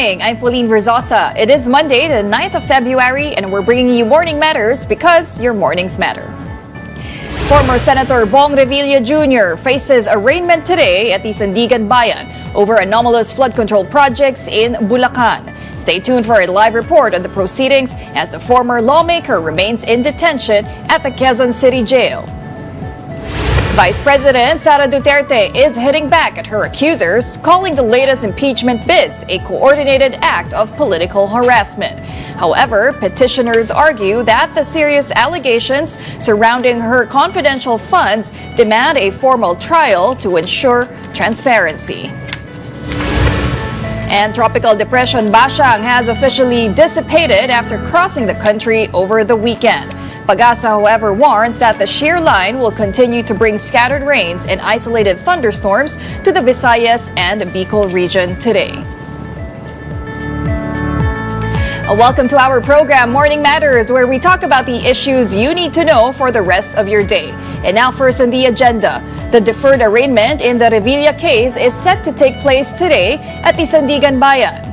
morning. I'm Pauline Verzosa. It is Monday, the 9th of February, and we're bringing you Morning Matters because your mornings matter. Former Senator Bong Revilla Jr. faces arraignment today at the Sandigan Bayan over anomalous flood control projects in Bulacan. Stay tuned for a live report on the proceedings as the former lawmaker remains in detention at the Quezon City Jail. Vice President Sara Duterte is hitting back at her accusers, calling the latest impeachment bids a coordinated act of political harassment. However, petitioners argue that the serious allegations surrounding her confidential funds demand a formal trial to ensure transparency. And Tropical Depression Basyang has officially dissipated after crossing the country over the weekend. Pag-asa, however, warns that the shear line will continue to bring scattered rains and isolated thunderstorms to the Visayas and Bicol region today. Welcome to our program, Morning Matters, where we talk about the issues you need to know for the rest of your day. And now first on the agenda, the deferred arraignment in the Revilla case is set to take place today at the Sandigan Bayan.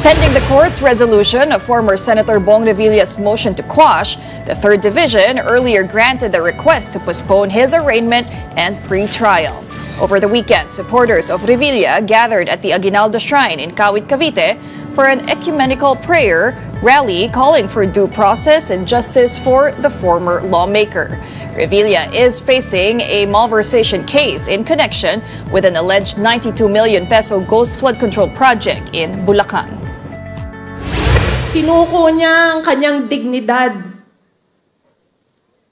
Pending the court's resolution of former Senator Bong Revilla's motion to quash, the 3rd Division earlier granted the request to postpone his arraignment and pre-trial. Over the weekend, supporters of Revilla gathered at the Aguinaldo Shrine in Kawit, Cavite for an ecumenical prayer rally calling for due process and justice for the former lawmaker. Revilla is facing a malversation case in connection with an alleged 92 million peso ghost flood control project in Bulacan. Sinuko niya ang kanyang dignidad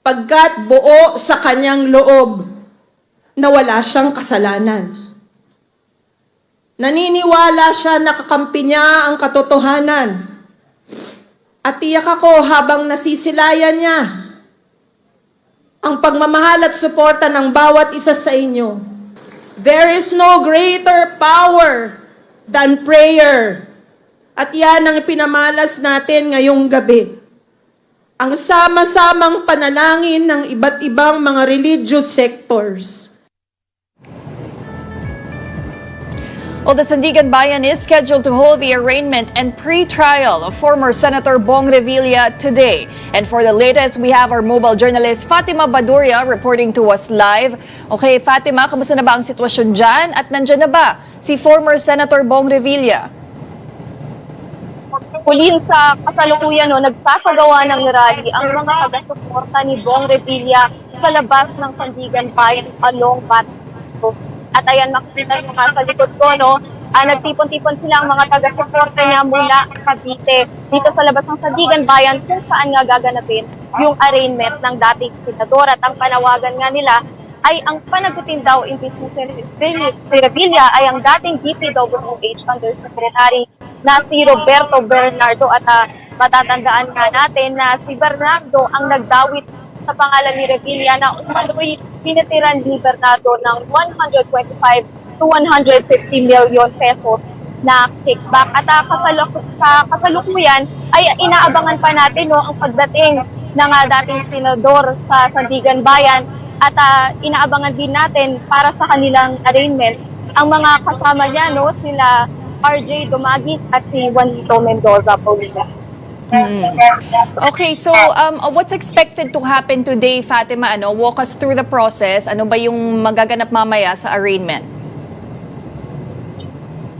pagkat buo sa kanyang loob na wala siyang kasalanan. Naniniwala siya na kakampi niya ang katotohanan. At tiyak ako habang nasisilayan niya ang pagmamahal at suporta ng bawat isa sa inyo. There is no greater power than prayer. At yan ang pinamalas natin ngayong gabi. Ang sama-samang panalangin ng iba't ibang mga religious sectors. Well, the Sandigan Bayan is scheduled to hold the arraignment and pre-trial of former Senator Bong Revilla today. And for the latest, we have our mobile journalist Fatima Baduria reporting to us live. Okay, Fatima, kamusta na ba ang sitwasyon dyan? At nandyan na ba si former Senator Bong Revilla? Kulin sa kasalukuyan, nagsasagawa ng rally ang mga taga-suporta ni Bong Revilla sa labas ng Sandigan Bayan along badminton. At ayan, makikita nyo nga sa likod ko, nagtipon-tipon sila ang mga taga-suporta niya mula Cavite dito sa labas ng Sandigan Bayan kung saan nga gaganapin yung arraignment ng dating senador. At ang panawagan nga nila ay ang panagutin daw impeachment si Revilla ay ang dating DPWH Undersecretary na si Roberto Bernardo. At matatandaan nga natin na si Bernardo ang nagdawit sa pangalan ni Revilla na umano'y pinitiran ni Bernardo ng 125 to 150 million pesos na kickback. At sa kasalukuyan ay inaabangan pa natin ang pagdating ng dating senador sa Sandigan Bayan at inaabangan din natin para sa kanilang arraignment ang mga kasama niya, sila RJ Dumagis at si Juanito Mendoza Paulina. Okay, so what's expected to happen today, Fatima? Walk us through the process. Ano ba yung magaganap mamaya sa arraignment?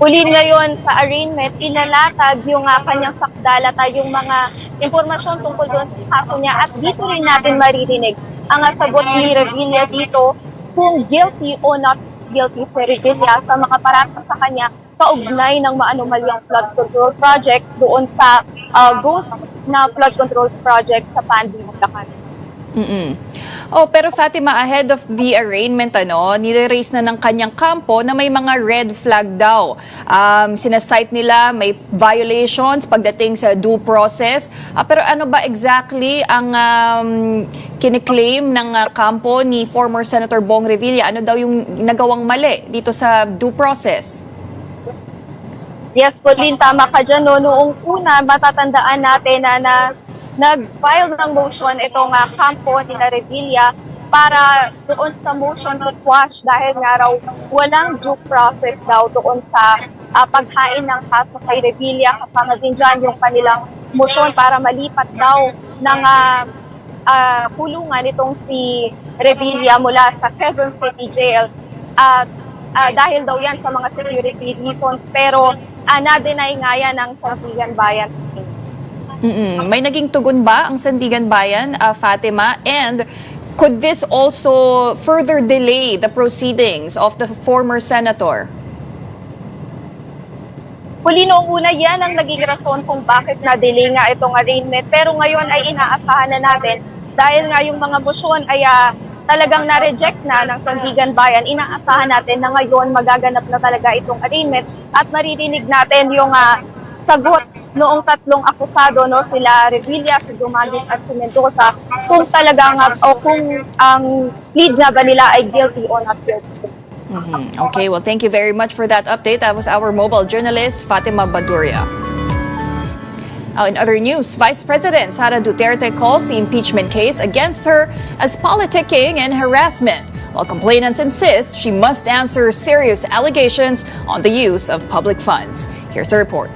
Uli ngayon sa arraignment, inalatag yung kanyang sakdal at yung mga impormasyon tungkol doon sa kaso niya. At dito rin natin maririnig ang sagot ni Revilla dito kung guilty o not guilty si Revilla sa mga parata sa kanya kaugnay ng maanumalyang flood control project doon sa ghost na flood control project sa Pandi, Bulacan. Oh, pero Fatima, ahead of the arraignment, nire-raise na ng kanyang kampo na may mga red flag daw. Sinasite nila may violations pagdating sa due process. Pero ano ba exactly ang kiniklaim ng kampo ni former Senator Bong Revilla? Ano daw yung nagawang mali dito sa due process? Yes, Pauline, tama ka dyan. Noong una, matatandaan natin na nag-file ng motion itong kampo ni Revilla para doon sa motion to quash dahil nga raw walang due process daw doon sa paghain ng kaso kay Revilla, kasama din dyan yung kanilang motion para malipat daw ng kulungan itong si Revilla mula sa Quezon City Jail. Dahil daw yan sa mga security reasons, pero na-deny nga yan ng Sandigan Bayan. May naging tugon ba ang Sandigan Bayan, Fatima? And could this also further delay the proceedings of the former senator? Huli noong una, yan ang naging rason kung bakit na-delay nga itong arraignment. Pero ngayon ay inaasahan na natin dahil nga yung mga motion ay talagang na-reject na ng Sandigan Bayan. Inaasahan natin na ngayon magaganap na talaga itong arraignment at maririnig natin yung sagot noong tatlong akusado, no, sila Revilla, si Dumaguez at si Mendoza, kung talagang o kung ang lead nga ba nila ay guilty o not guilty. Okay, well, thank you very much for that update. That was our mobile journalist, Fatima Baduria. In other news, Vice President Sara Duterte calls the impeachment case against her as politicking and harassment, while complainants insist she must answer serious allegations on the use of public funds. Here's the report.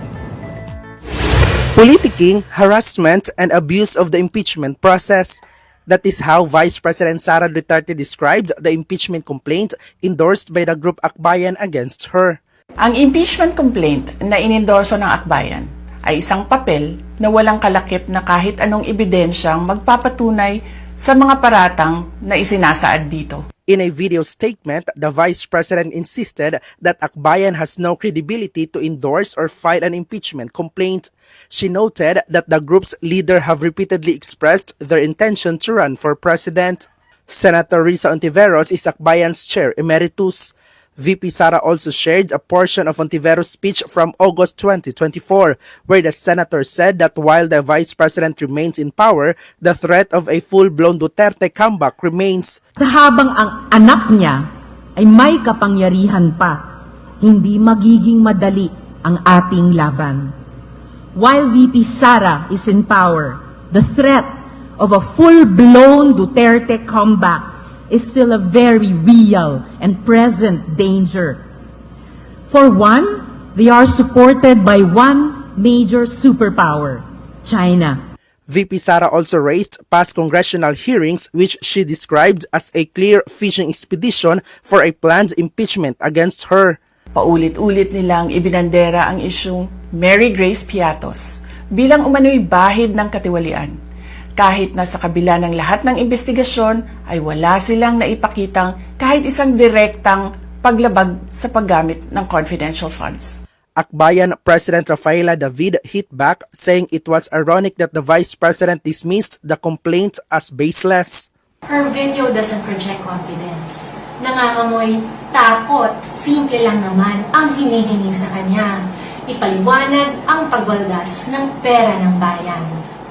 Politicking, harassment, and abuse of the impeachment process. That is how Vice President Sara Duterte described the impeachment complaint endorsed by the group Akbayan against her. Ang impeachment complaint na inendorso ng Akbayan ay isang papel na walang kalakip na kahit anong ebidensyang magpapatunay sa mga paratang na isinasaad dito. In a video statement, the Vice President insisted that Akbayan has no credibility to endorse or fight an impeachment complaint. She noted that the group's leader have repeatedly expressed their intention to run for president. Senator Risa Ontiveros is Akbayan's chair emeritus. VP Sara also shared a portion of Ontiveros' speech from August 2024, where the senator said that while the vice president remains in power, the threat of a full-blown Duterte comeback remains. Habang ang anak niya ay may kapangyarihan pa, hindi magiging madali ang ating laban. While VP Sara is in power, the threat of a full-blown Duterte comeback is still a very real and present danger. For one, they are supported by one major superpower, China. VP Sara also raised past congressional hearings which she described as a clear fishing expedition for a planned impeachment against her. Paulit-ulit nilang ibinandera ang isyung Mary Grace Piatos bilang umano'y bahid ng katiwalian. Kahit na sa kabila ng lahat ng investigasyon ay wala silang naipakitang kahit isang direktang paglabag sa paggamit ng confidential funds. Akbayan President Revilla David hit back, saying it was ironic that the Vice President dismissed the complaint as baseless. Her video doesn't project confidence. Nangangamoy takot, simple lang naman ang hinihingi sa kanya. Ipaliwanag ang pagwaldas ng pera ng bayan.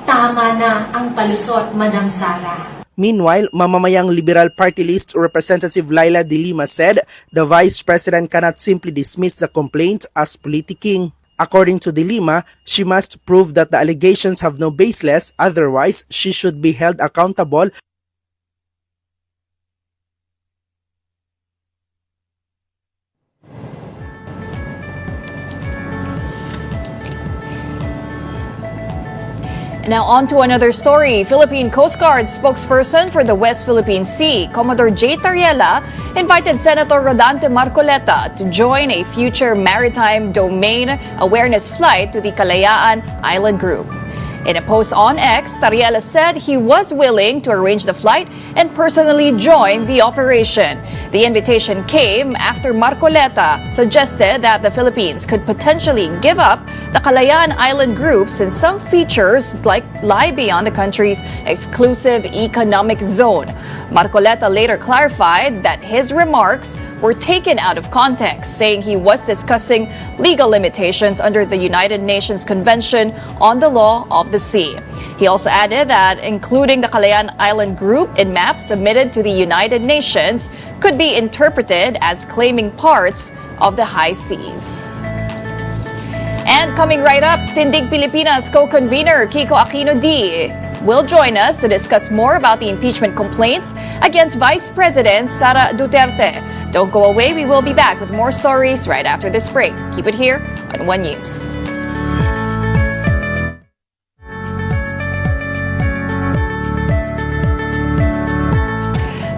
Tama na ang palusot, Madam Sara. Meanwhile, mamamayang Liberal Party List Representative Laila de Lima said the Vice President cannot simply dismiss the complaint as politicking. According to de Lima, she must prove that the allegations have no baseless, otherwise she should be held accountable. Now on to another story. Philippine Coast Guard spokesperson for the West Philippine Sea, Commodore J. Tariela, invited Senator Rodante Marcoleta to join a future maritime domain awareness flight to the Kalayaan Island Group. In a post on X, Tariela said he was willing to arrange the flight and personally join the operation. The invitation came after Marcoleta suggested that the Philippines could potentially give up the Kalayaan Island Group since some features lie beyond the country's exclusive economic zone. Marcoleta later clarified that his remarks were taken out of context, saying he was discussing legal limitations under the United Nations Convention on the Law of the Sea. He also added that including the Kalayaan Island Group in maps submitted to the United Nations could be interpreted as claiming parts of the high seas. And coming right up, Tindig Pilipinas co-convener Kiko Aquino D. will join us to discuss more about the impeachment complaints against Vice President Sara Duterte. Don't go away. We will be back with more stories right after this break. Keep it here on One News.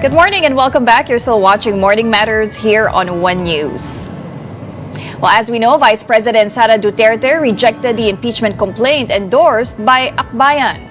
Good morning and welcome back. You're still watching Morning Matters here on One News. Well, as we know, Vice President Sara Duterte rejected the impeachment complaint endorsed by Akbayan.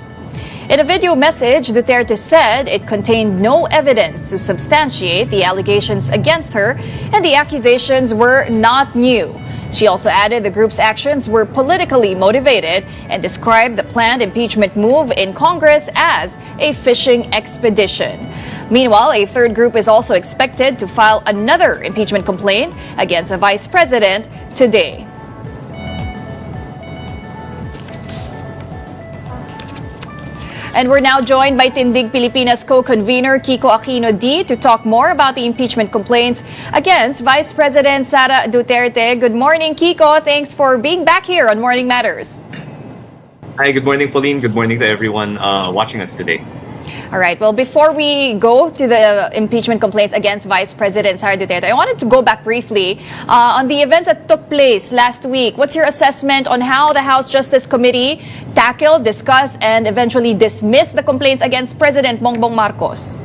In a video message, Duterte said it contained no evidence to substantiate the allegations against her and the accusations were not new. She also added the group's actions were politically motivated and described the planned impeachment move in Congress as a fishing expedition. Meanwhile, a third group is also expected to file another impeachment complaint against the vice president today. And we're now joined by Tindig Pilipinas co-convener Kiko Aquino D to talk more about the impeachment complaints against Vice President Sara Duterte. Good morning, Kiko. Thanks for being back here on Morning Matters. Hi, good morning, Pauline. Good morning to everyone watching us today. All right. Well, before we go to the impeachment complaints against Vice President Sara Duterte, I wanted to go back briefly on the events that took place last week. What's your assessment on how the House Justice Committee tackled, discussed, and eventually dismissed the complaints against President Bongbong Marcos?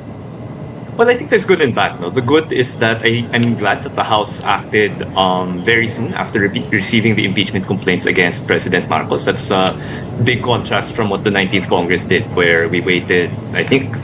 Well, I think there's good and bad. No? The good is that I'm glad that the House acted very soon after receiving the impeachment complaints against President Marcos. That's a big contrast from what the 19th Congress did, where we waited, I think,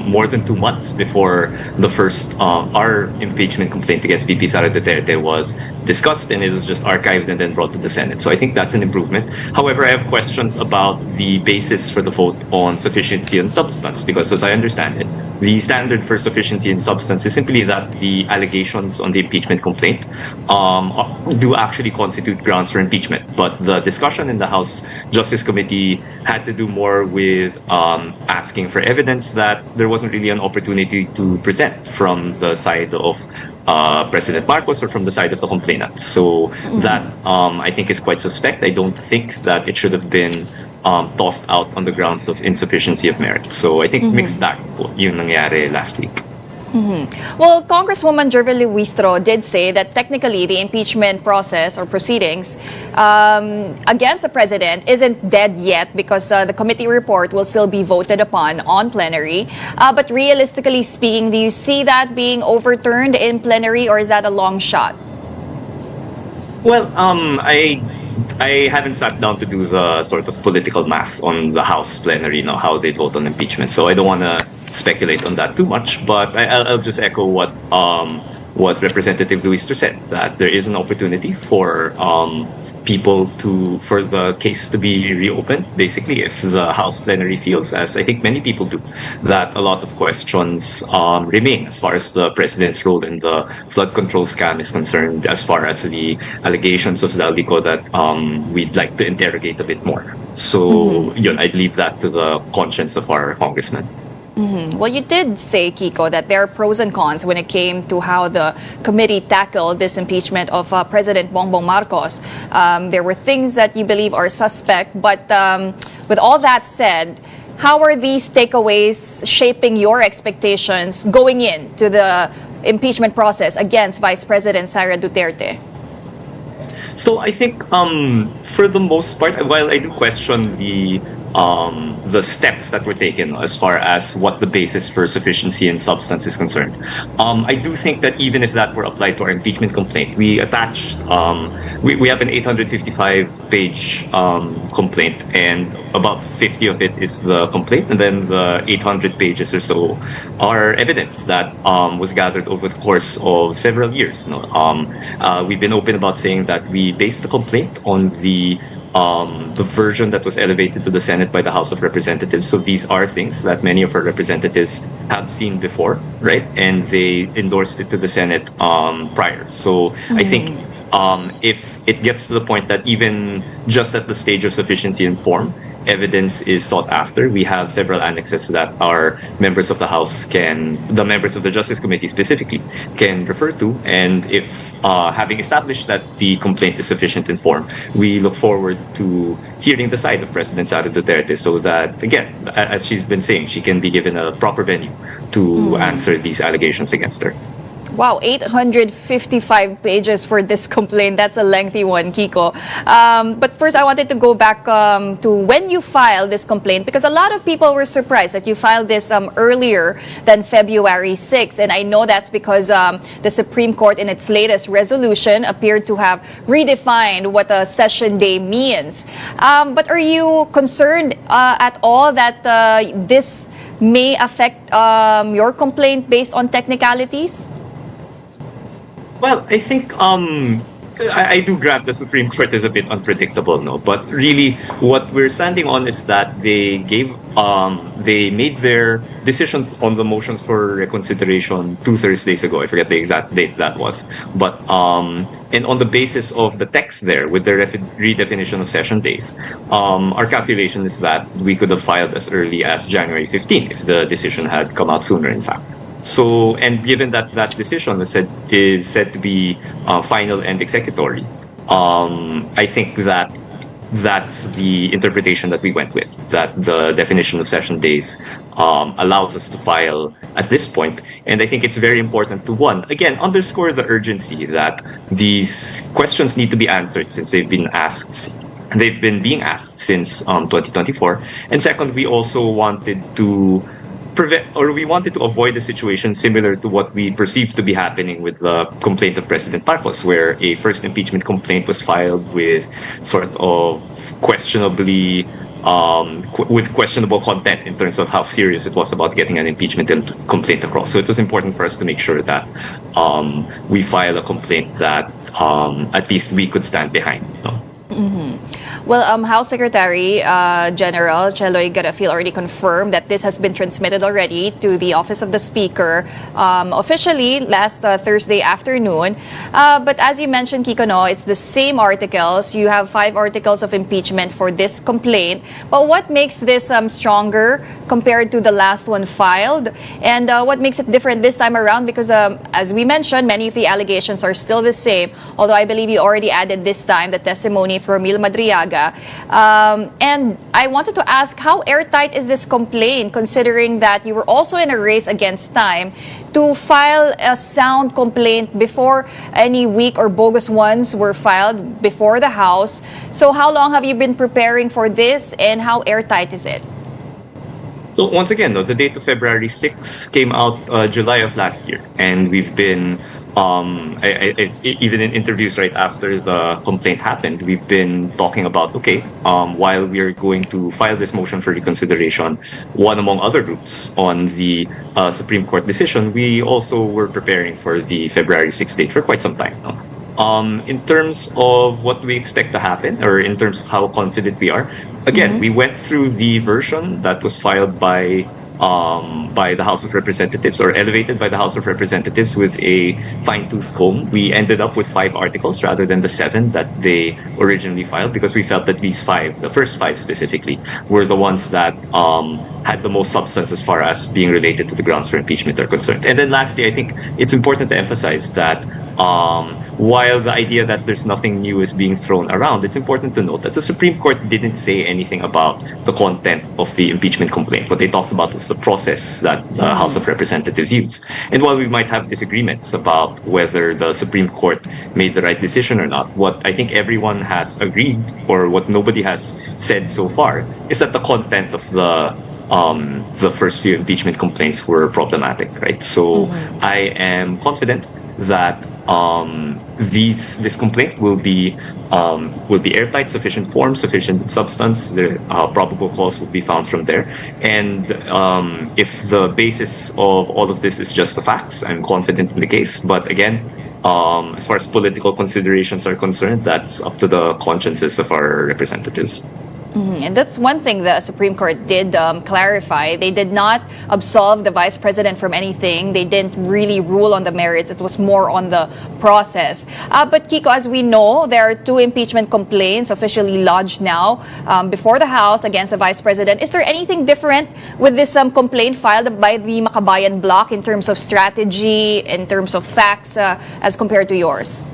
more than 2 months before the first, our impeachment complaint against VP Sara Duterte was discussed, and it was just archived and then brought to the Senate. So I think that's an improvement. However, I have questions about the basis for the vote on sufficiency and substance, because as I understand it, the standard for sufficiency and substance is simply that the allegations on the impeachment complaint do actually constitute grounds for impeachment. But the discussion in the House Justice Committee had to do more with asking for evidence that there wasn't really an opportunity to present from the side of President Marcos or from the side of the complainant. So that I think is quite suspect. I don't think that it should have been tossed out on the grounds of insufficiency of merit. So I think mixed bag po yung nangyari last week. Well, Congresswoman Revilla did say that technically the impeachment process or proceedings against the president isn't dead yet because the committee report will still be voted upon on plenary. But realistically speaking, do you see that being overturned in plenary or is that a long shot? Well, I haven't sat down to do the sort of political math on the House plenary, how they vote on impeachment. So I don't want to speculate on that too much, but I'll just echo what Representative Luistro said, that there is an opportunity for for the case to be reopened, basically, if the House plenary feels, as I think many people do, that a lot of questions remain as far as the president's role in the flood control scam is concerned, as far as the allegations of Zaldico that we'd like to interrogate a bit more. So, I'd leave that to the conscience of our congressman. Well, you did say, Kiko, that there are pros and cons when it came to how the committee tackled this impeachment of President Bongbong Marcos. There were things that you believe are suspect, but with all that said, how are these takeaways shaping your expectations going into the impeachment process against Vice President Sara Duterte? So I think for the most part, while I do question the steps that were taken as far as what the basis for sufficiency and substance is concerned, I do think that even if that were applied to our impeachment complaint, we attached, we have an 855-page complaint, and about 50 of it is the complaint, and then the 800 pages or so are evidence that was gathered over the course of several years. We've been open about saying that we based the complaint on the version that was elevated to the Senate by the House of Representatives. So these are things that many of our representatives have seen before, right? And they endorsed it to the Senate prior. So I think if it gets to the point that even just at the stage of sufficiency and form, evidence is sought after, we have several annexes that our members of the House the members of the Justice Committee specifically, can refer to. And if having established that the complaint is sufficient in form, we look forward to hearing the side of President Sara Duterte so that, again, as she's been saying, she can be given a proper venue to answer these allegations against her. Wow, 855 pages for this complaint. That's a lengthy one, Kiko. But first, I wanted to go back to when you filed this complaint, because a lot of people were surprised that you filed this earlier than February 6th. And I know that's because the Supreme Court, in its latest resolution, appeared to have redefined what a session day means. But are you concerned at all that this may affect your complaint based on technicalities? Well, I think I do grant the Supreme Court is a bit unpredictable, no. But really, what we're standing on is that they made their decision on the motions for reconsideration 2 Thursdays ago. I forget the exact date that was, but and on the basis of the text there with the redefinition of session days, our calculation is that we could have filed as early as January 15 if the decision had come out sooner. In fact. So, and given that that decision is said to be final and executory, I think that that's the interpretation that we went with, that the definition of session days allows us to file at this point. And I think it's very important to, one, again, underscore the urgency that these questions need to be answered since they've been being asked since 2024. And second, we also wanted to avoid a situation similar to what we perceived to be happening with the complaint of President Marcos, where a first impeachment complaint was filed with sort of questionable content in terms of how serious it was about getting an impeachment complaint across. So it was important for us to make sure that we file a complaint that at least we could stand behind. No? Well, House Secretary General Cheloy Garafil already confirmed that this has been transmitted already to the Office of the Speaker officially last Thursday afternoon. But as you mentioned, Kiko, no, it's the same articles. You have 5 articles of impeachment for this complaint. But what makes this stronger compared to the last one filed? And what makes it different this time around? Because as we mentioned, many of the allegations are still the same, although I believe you already added this time the testimony from Mil Madriaga. And I wanted to ask, how airtight is this complaint, considering that you were also in a race against time to file a sound complaint before any weak or bogus ones were filed before the House? So how long have you been preparing for this, and how airtight is it? So once again, the date of February 6 came out July of last year, and we've been even in interviews right after the complaint happened, we've been talking about, while we're going to file this motion for reconsideration, one among other groups on the Supreme Court decision, we also were preparing for the February 6th date for quite some time now. In terms of what we expect to happen, or in terms of how confident we are, again, we went through the version that was filed by the House of Representatives, or elevated by the House of Representatives, with a fine-tooth comb. We ended up with 5 articles rather than the 7 that they originally filed, because we felt that these 5, the first 5 specifically, were the ones that had the most substance as far as being related to the grounds for impeachment are concerned. And then lastly, I think it's important to emphasize that while the idea that there's nothing new is being thrown around, it's important to note that the Supreme Court didn't say anything about the content of the impeachment complaint. What they talked about was the process that the House of Representatives used. And while we might have disagreements about whether the Supreme Court made the right decision or not, what I think everyone has agreed, or what nobody has said so far, is that the content of the first few impeachment complaints were problematic, right? So I am confident that this complaint will be airtight, sufficient form, sufficient substance. The probable cause will be found from there. And if the basis of all of this is just the facts, I'm confident in the case. But again, as far as political considerations are concerned, that's up to the consciences of our representatives. And that's one thing the Supreme Court did clarify. They did not absolve the Vice President from anything. They didn't really rule on the merits. It was more on the process. But Kiko, as we know, there are 2 impeachment complaints officially lodged now before the House against the Vice President. Is there anything different with this complaint filed by the Makabayan bloc in terms of strategy, in terms of facts, as compared to yours?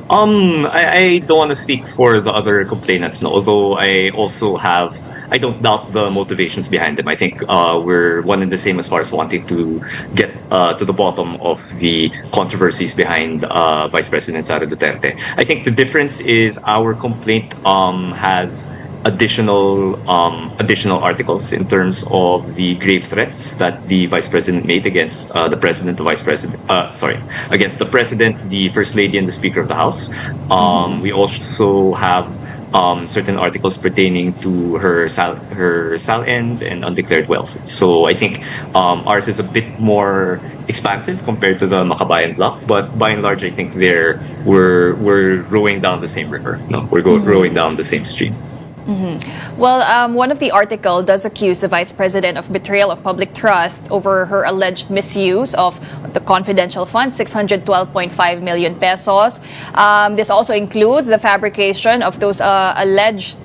I don't want to speak for the other complainants, no, although I don't doubt the motivations behind them. I think we're one and the same as far as wanting to get to the bottom of the controversies behind Vice President Sara Duterte. I think the difference is our complaint has additional articles in terms of the grave threats that the Vice President made against the President, against the President, the First Lady, and the Speaker of the House. We also have certain articles pertaining to her sal-ends and undeclared wealth. So I think ours is a bit more expansive compared to the Makabayan bloc, but by and large, I think we're rowing down the same river. No, we're rowing down the same stream. Well, one of the article does accuse the Vice President of betrayal of public trust over her alleged misuse of the confidential funds, 612.5 million pesos. This also includes the fabrication of those alleged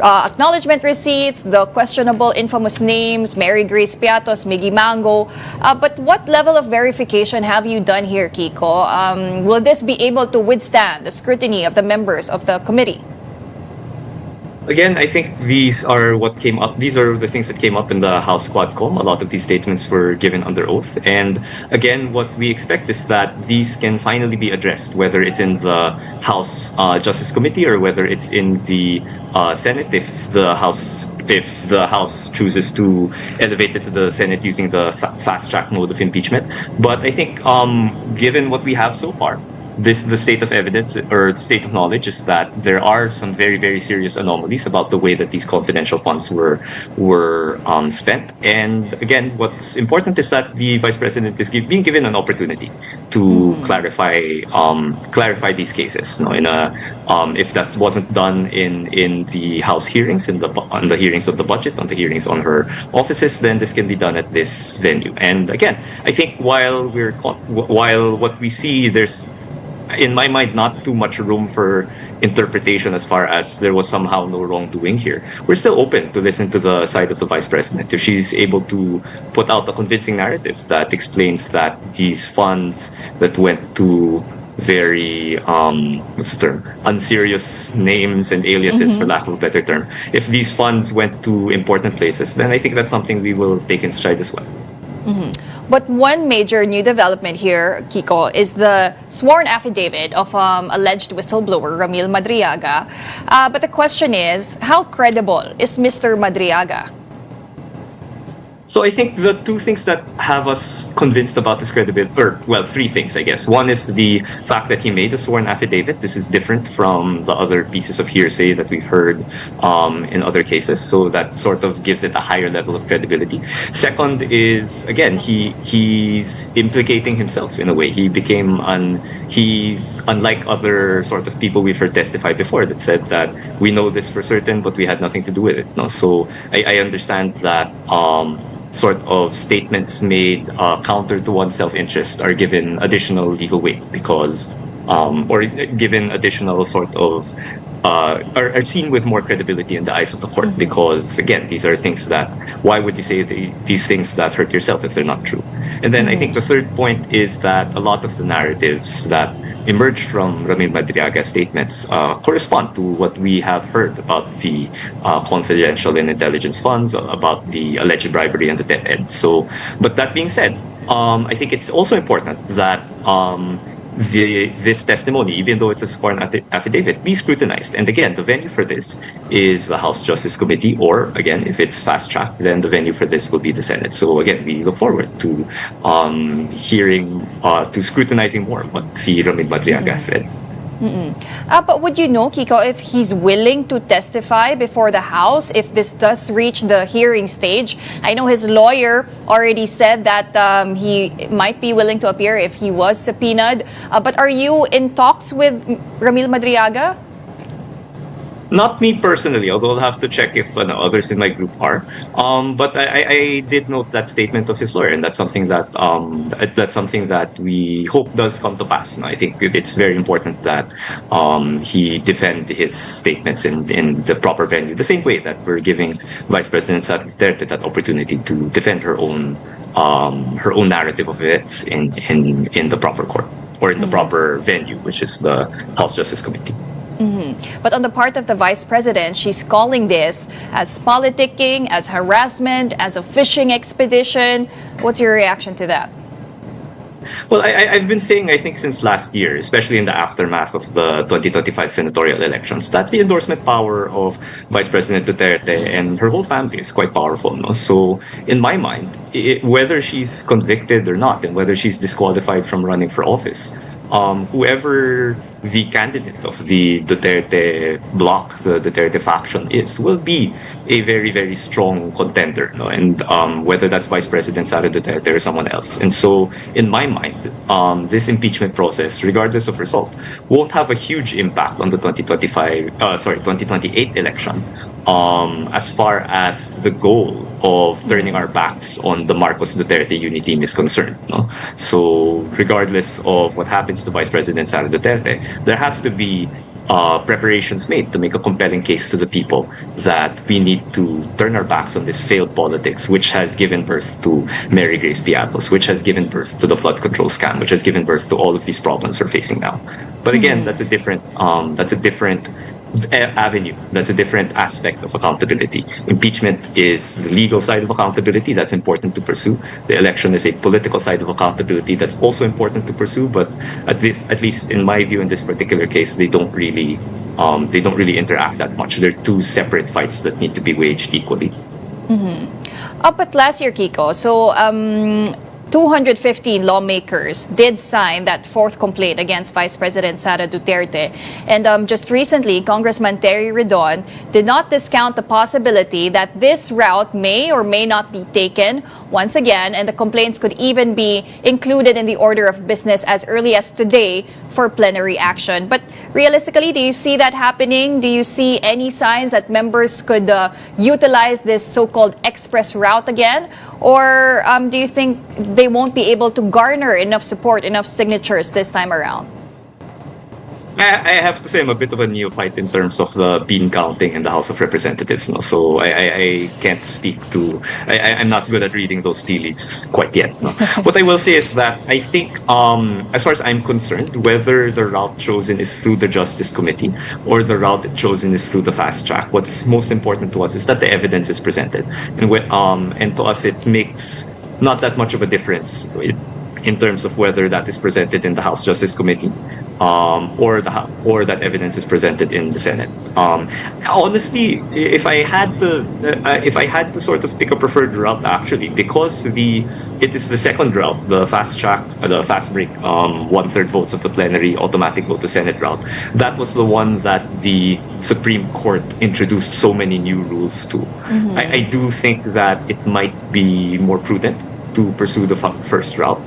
acknowledgement receipts, the questionable infamous names, Mary Grace Piatos, Miggy Mango. But what level of verification have you done here, Kiko? Will this be able to withstand the scrutiny of the members of the committee? Again, I think these are what came up. These are the things that came up in the House Quadcom. A lot of these statements were given under oath. And again, what we expect is that these can finally be addressed, whether it's in the House Justice Committee or whether it's in the Senate, if the House chooses to elevate it to the Senate using the fast track mode of impeachment. But I think given what we have so far, the state of evidence or the state of knowledge is that there are some very, very serious anomalies about the way that these confidential funds were spent. And again, what's important is that the Vice President is being given an opportunity to clarify these cases. No, if that wasn't done in the House hearings, on the hearings of the budget, on the hearings on her offices, then this can be done at this venue. And again, I think while what we see, there's, in my mind, not too much room for interpretation as far as there was somehow no wrongdoing here. We're still open to listen to the side of the Vice President. If she's able to put out a convincing narrative that explains that these funds that went to very, unserious names and aliases, for lack of a better term, if these funds went to important places, then I think that's something we will take in stride as well. But one major new development here, Kiko, is the sworn affidavit of alleged whistleblower Ramil Madriaga. But the question is, how credible is Mr. Madriaga? So I think the two things that have us convinced about his credibility, three things, I guess. One is the fact that he made a sworn affidavit. This is different from the other pieces of hearsay that we've heard in other cases. So that sort of gives it a higher level of credibility. Second is, again, he's implicating himself in a way. He's unlike other sort of people we've heard testify before that said that we know this for certain, but we had nothing to do with it. No, so I understand that sort of statements made counter to one's self-interest are given additional legal weight because, or given additional sort of, are seen with more credibility in the eyes of the court because, again, these are things that, why would you say these things that hurt yourself if they're not true? And then I think the third point is that a lot of the narratives that emerged from Ramil Madriaga's statements correspond to what we have heard about the confidential and intelligence funds, about the alleged bribery and the DepEd. So, but that being said, I think it's also important that this testimony, even though it's a sworn affidavit, be scrutinized. And again, the venue for this is the House Justice Committee, or again, if it's fast-tracked, then the venue for this will be the Senate. So again, we look forward to to scrutinizing more what si Ramil Madriaga said. But would you know, Kiko, if he's willing to testify before the House if this does reach the hearing stage? I know his lawyer already said that he might be willing to appear if he was subpoenaed. But are you in talks with Ramil Madriaga? Not me personally, although I'll have to check if others in my group are. But I did note that statement of his lawyer, and that's something that we hope does come to pass. I think it's very important that he defend his statements in the proper venue, the same way that we're giving Vice President Sara Duterte that opportunity to defend her own narrative of events in the proper court or in the proper venue, which is the House Justice Committee. But on the part of the Vice President, she's calling this as politicking, as harassment, as a fishing expedition. What's your reaction to that? Well, I've been saying, I think, since last year, especially in the aftermath of the 2025 senatorial elections, that the endorsement power of Vice President Duterte and her whole family is quite powerful. No? So, in my mind, whether she's convicted or not, and whether she's disqualified from running for office, whoever the candidate of the Duterte bloc, the Duterte faction is, will be a very, very strong contender. No? And whether that's Vice President Sara Duterte or someone else. And so, in my mind, this impeachment process, regardless of result, won't have a huge impact on the 2028 election. As far as the goal of turning our backs on the Marcos Duterte unity team is concerned. No? So regardless of what happens to Vice President Sara Duterte, there has to be preparations made to make a compelling case to the people that we need to turn our backs on this failed politics, which has given birth to Mary Grace Piatos, which has given birth to the flood control scam, which has given birth to all of these problems we're facing now. But again, that's a different avenue. That's a different aspect of accountability. Impeachment is the legal side of accountability. That's important to pursue. The election is a political side of accountability. That's also important to pursue. But at least in my view, in this particular case, they don't really interact that much. They're two separate fights that need to be waged equally. Up at last year, Kiko, so 215 lawmakers did sign that fourth complaint against Vice President Sara Duterte. And just recently, Congressman Terry Redon did not discount the possibility that this route may or may not be taken once again, and the complaints could even be included in the order of business as early as today for plenary action. But realistically, do you see that happening? Do you see any signs that members could utilize this so-called express route again? Or do you think they won't be able to garner enough support, enough signatures this time around? I have to say I'm a bit of a neophyte in terms of the bean counting in the House of Representatives. No? So I can't speak to... I'm not good at reading those tea leaves quite yet. No? What I will say is that I think, as far as I'm concerned, whether the route chosen is through the Justice Committee or the route chosen is through the fast track, what's most important to us is that the evidence is presented. And to us, it makes not that much of a difference in terms of whether that is presented in the House Justice Committee or that evidence is presented in the Senate. Honestly, if I had to sort of pick a preferred route, actually, because it is the second route, the fast track, the fast break, 1/3 votes of the plenary, automatic vote to Senate route. That was the one that the Supreme Court introduced so many new rules to. I do think that it might be more prudent to pursue the first route,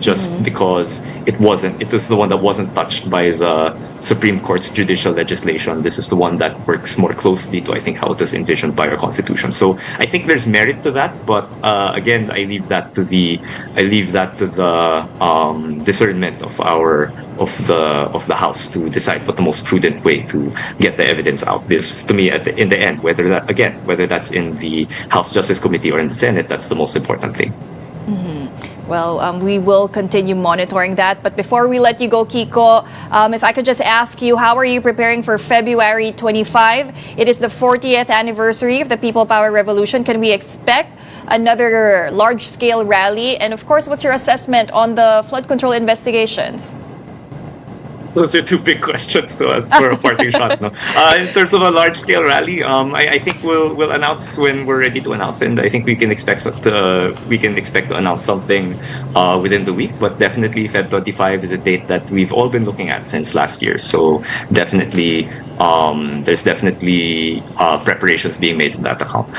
just because it was the one that wasn't touched by the Supreme Court's judicial legislation. This is the one that works more closely to, I think, how it is envisioned by our Constitution. So I think there's merit to that, but again, I leave that to the discernment of the House to decide what the most prudent way to get the evidence out is. To me, in the end, whether that's in the House Justice Committee or in the Senate, that's the most important thing. Well, we will continue monitoring that. But before we let you go, Kiko, if I could just ask you, how are you preparing for February 25? It is the 40th anniversary of the People Power Revolution. Can we expect another large-scale rally? And of course, what's your assessment on the flood control investigations? Those are two big questions to us for a parting shot. No? In terms of a large-scale rally, I think we'll announce when we're ready to announce, and I think we can expect to announce something within the week. But definitely, Feb 25 is a date that we've all been looking at since last year. So definitely, there's definitely preparations being made in that account.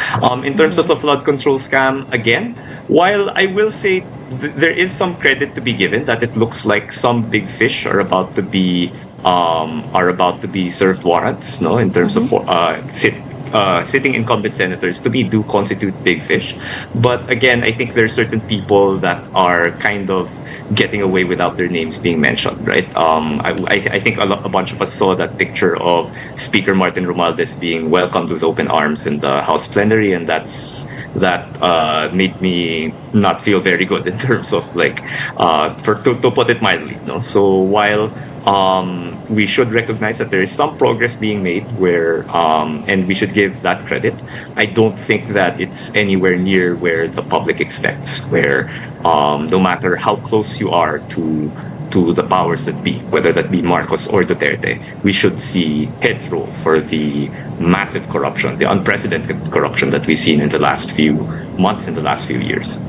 In terms of the flood control scam, again, while I will say there is some credit to be given that it looks like some big fish are about to be are about to be served warrants, no, in terms of sitting incumbent senators. To me, do constitute big fish. But again, I think there are certain people that are kind of getting away without their names being mentioned, right? I think a bunch of us saw that picture of Speaker Martin Romualdez being welcomed with open arms in the House plenary, and that made me not feel very good in terms of to put it mildly. No, so while we should recognize that there is some progress being made and we should give that credit, I don't think that it's anywhere near where the public expects, where no matter how close you are to the powers that be, whether that be Marcos or Duterte, we should see heads roll for the massive corruption, the unprecedented corruption that we've seen in the last few months, in the last few years.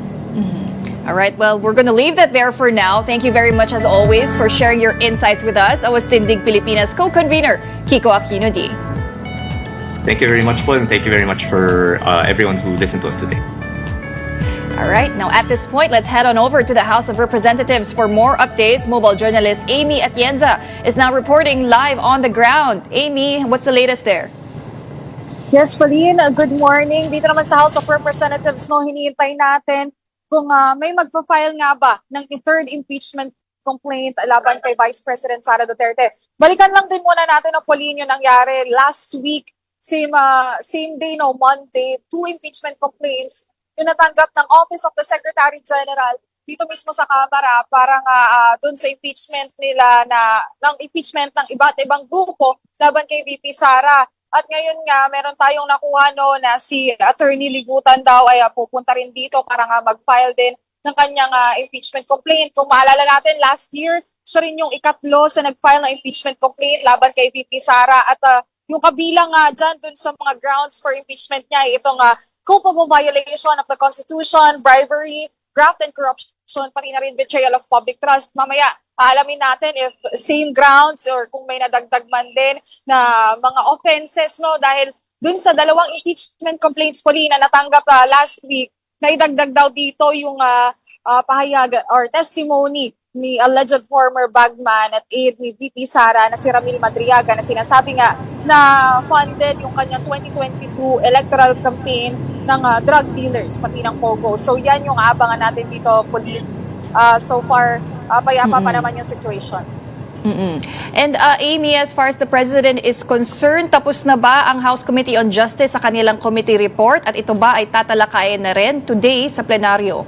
All right, well, we're going to leave that there for now. Thank you very much, as always, for sharing your insights with us. That was Tindig Pilipinas co-convener, Kiko Aquino D. Thank you very much, Paul, and thank you very much for everyone who listened to us today. All right, now at this point, let's head on over to the House of Representatives for more updates. Mobile journalist Amy Atienza is now reporting live on the ground. Amy, what's the latest there? Yes, Pauline, good morning. Dito naman sa House of Representatives, hinihintay natin kung may magpa-file nga ba ng third impeachment complaint laban kay Vice President Sara Duterte. Balikan lang din muna natin, Pauline, yung nangyari last week, same day, Monday, 2 impeachment complaints yung natanggap ng Office of the Secretary General dito mismo sa Kamara para nga doon sa impeachment nila ng impeachment ng iba't ibang grupo laban kay VP Sara. At ngayon nga, meron tayong nakuha na si Attorney Ligutan daw ay pupunta rin dito para nga mag-file din ng kanyang impeachment complaint. Kung maalala natin, last year, siya rin yung ikatlo sa nag-file ng impeachment complaint laban kay VP Sara. At yung kabilang dyan dun sa mga grounds for impeachment niya, itong culpable violation of the Constitution, bribery, graft and corruption, pati na rin betrayal of public trust. Mamaya, alamin natin if same grounds or kung may nadagdag man din na mga offenses, dahil dun sa 2 impeachment complaints po na natanggap last week, naidagdag daw dito yung pahayag or testimony ni alleged former bagman at aide ni VP Sara na si Ramil Madriaga na sinasabi nga na funded yung kanyang 2022 electoral campaign ng drug dealers, pati ng Pogo. So yan yung abangan natin dito, Pauline. So far, payapa pa naman yung situation. And Amy, as far as the President is concerned, tapos na ba ang House Committee on Justice sa kanilang committee report at ito ba ay tatalakayin na rin today sa plenaryo?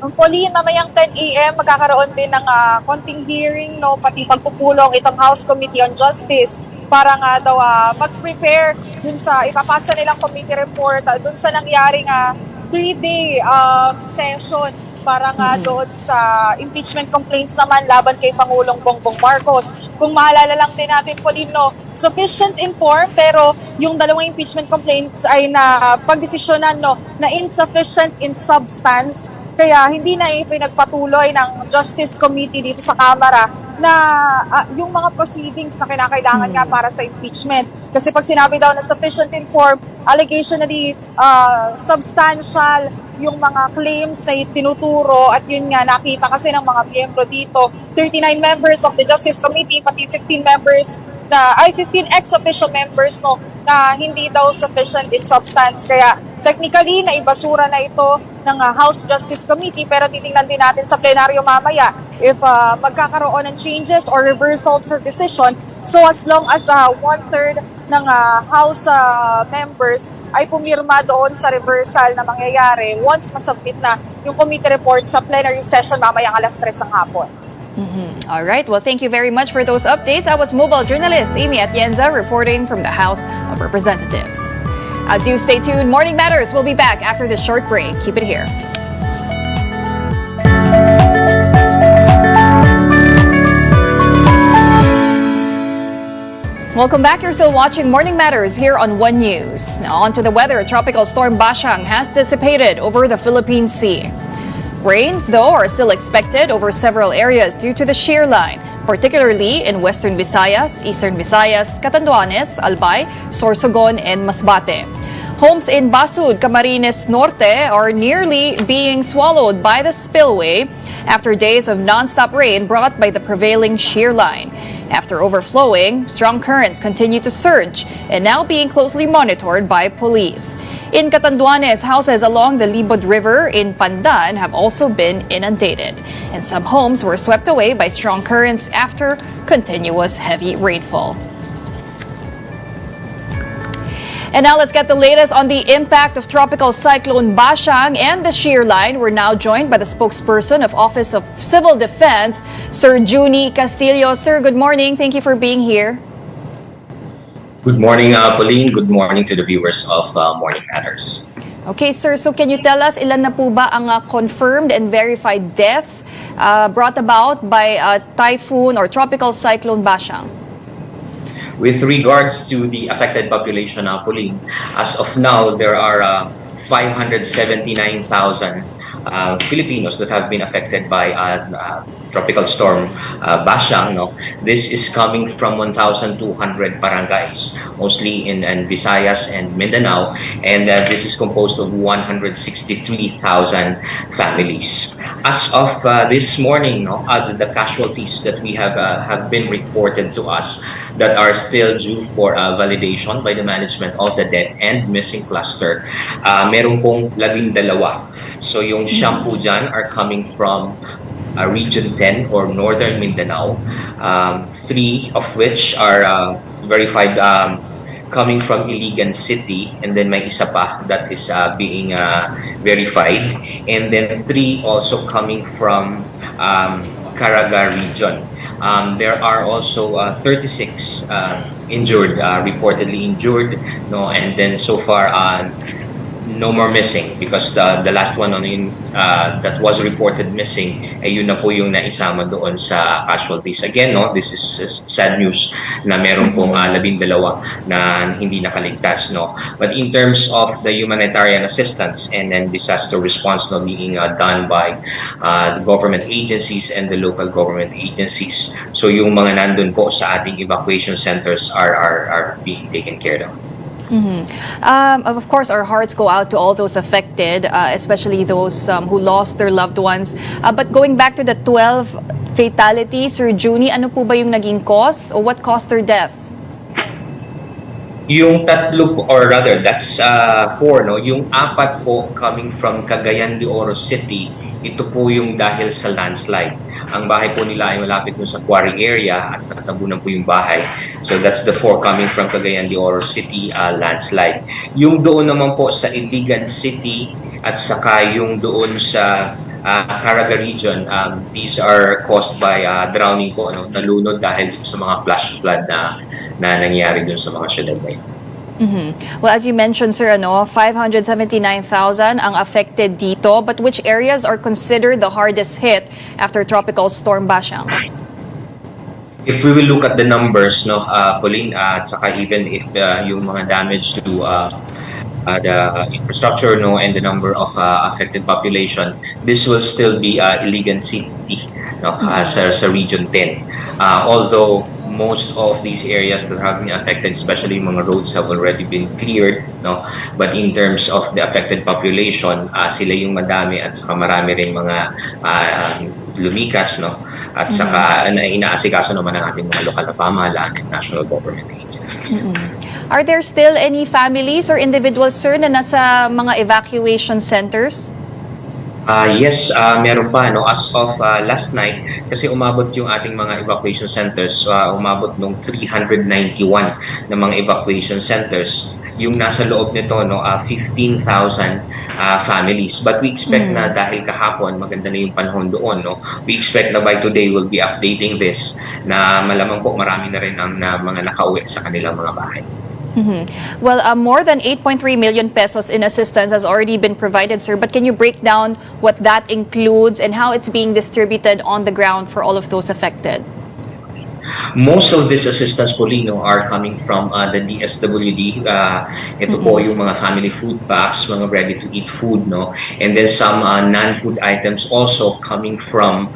Pauline, mamayang 10 a.m. magkakaroon din ng konting hearing, pati pagpupulong itong House Committee on Justice para nga daw mag-prepare dun sa ipapasa nilang committee report dun sa nangyaring 3-day session para nga doon sa impeachment complaints naman laban kay Pangulong Bongbong Marcos. Kung maalala lang din natin, Pauline, sufficient in form pero yung 2 impeachment complaints ay na pagdesisyonan na insufficient in substance. Kaya hindi na pinagpatuloy ng Justice Committee dito sa Kamara na yung mga proceedings na kinakailangan nga para sa impeachment. Kasi pag sinabi daw na sufficient in form, allegationally substantial yung mga claims na tinuturo at yun nga nakita kasi ng mga miyembro dito. 39 members of the Justice Committee, pati 15 members 15 ex-official members na hindi daw sufficient in substance. Kaya technically, naibasura na ito ng House Justice Committee pero titingnan din natin sa plenaryo mamaya if magkakaroon ng changes or reversal sa decision. So as long as 1/3 ng House members ay pumirma doon sa reversal na mangyayari once masubmit na yung committee report sa plenary session mamayang 3:00 ng hapon. All right, well, thank you very much for those updates. I was mobile journalist Amy Atienza reporting from the House of Representatives. Do stay tuned. Morning Matters will be back after this short break. Keep it here. Welcome back. You're still watching Morning Matters here on One News. Now on to the weather. Tropical storm Basyang has dissipated over the Philippine Sea. Rains, though, are still expected over several areas due to the shear line, particularly in Western Visayas, Eastern Visayas, Catanduanes, Albay, Sorsogon, and Masbate. Homes in Basud, Camarines Norte are nearly being swallowed by the spillway after days of non-stop rain brought by the prevailing shear line. After overflowing, strong currents continue to surge and now being closely monitored by police. In Catanduanes, houses along the Libod River in Pandan have also been inundated, and some homes were swept away by strong currents after continuous heavy rainfall. And now let's get the latest on the impact of Tropical Cyclone Basyang and the shear line. We're now joined by the spokesperson of Office of Civil Defense, Sir Juni Castillo. Sir, good morning. Thank you for being here. Good morning, Pauline. Good morning to the viewers of Morning Matters. Okay, sir. So can you tell us ilan na po ba ang confirmed and verified deaths brought about by Typhoon or Tropical Cyclone Basyang? With regards to the affected population, Pauline, as of now, there are 579,000 Filipinos that have been affected by tropical storm Basyang. No? This is coming from 1,200 barangays, mostly in Visayas and Mindanao, and this is composed of 163,000 families. As of this morning, no, the casualties that we have been reported to us that are still due for validation by the management of the dead and missing cluster, meron pong 12. So yung siyam po dyan are coming from Region 10 or Northern Mindanao, 3 of which are verified coming from Iligan City, and then may isa pa that is being verified, and then 3 also coming from Caraga region. There are also 36 injured, reportedly injured, no, and then so far no more missing, because the last one on that was reported missing ay yun na po yung naisama doon sa casualties. Again, no, this is sad news na meron pong 12 na hindi nakaligtas, no. But in terms of the humanitarian assistance and then disaster response, no, being done by the government agencies and the local government agencies, so yung mga nandun po sa ating evacuation centers are being taken care of. Of course, our hearts go out to all those affected, especially those who lost their loved ones. But going back to the 12 fatalities, Sir Juni, ano po ba yung naging cause or what caused their deaths? Yung 3 or rather, that's 4, no? Yung 4 po coming from Cagayan de Oro City, ito po yung dahil sa landslide. Ang bahay po nila ay malapit dun sa quarry area at natabunan po yung bahay. So that's the 4 coming from Cagayan de Oro City landslide. Yung doon naman po sa Iligan City at saka yung doon sa Caraga region, these are caused by drowning po, no? Nalunod dahil sa mga flash flood na nangyari dun sa mga syudad na yun. Well, as you mentioned, sir, 579,000 ang affected dito. But which areas are considered the hardest hit after Tropical Storm Basyang? If we will look at the numbers, no, Pauline, at saka even if yung mga damage to the infrastructure, no, and the number of affected population, this will still be Iligan City, no, sa Region 10. Although most of these areas that have been affected, especially mga roads, have already been cleared, no? But in terms of the affected population, sila yung madami at saka marami rin mga lumikas, no? At saka inaasikaso naman ng ating mga lokal na pamahalaan and national government agencies. Are there still any families or individuals, sir, na nasa mga evacuation centers? Yes, meron pa, no, as of last night, kasi umabot yung ating mga evacuation centers, umabot nung 391 na mga evacuation centers. Yung nasa loob nito, no, 15,000 families. But we expect na dahil kahapon maganda na yung panahon doon, no, we expect na by today we'll be updating this na malamang po marami na rin ang mga nakauwi sa kanilang mga bahay. Well, more than 8.3 million pesos in assistance has already been provided, sir. But can you break down what that includes and how it's being distributed on the ground for all of those affected? Most of this assistance, Polino, are coming from the DSWD. Ito po yung mga family food packs, mga ready-to-eat food, no? And then some non-food items also coming from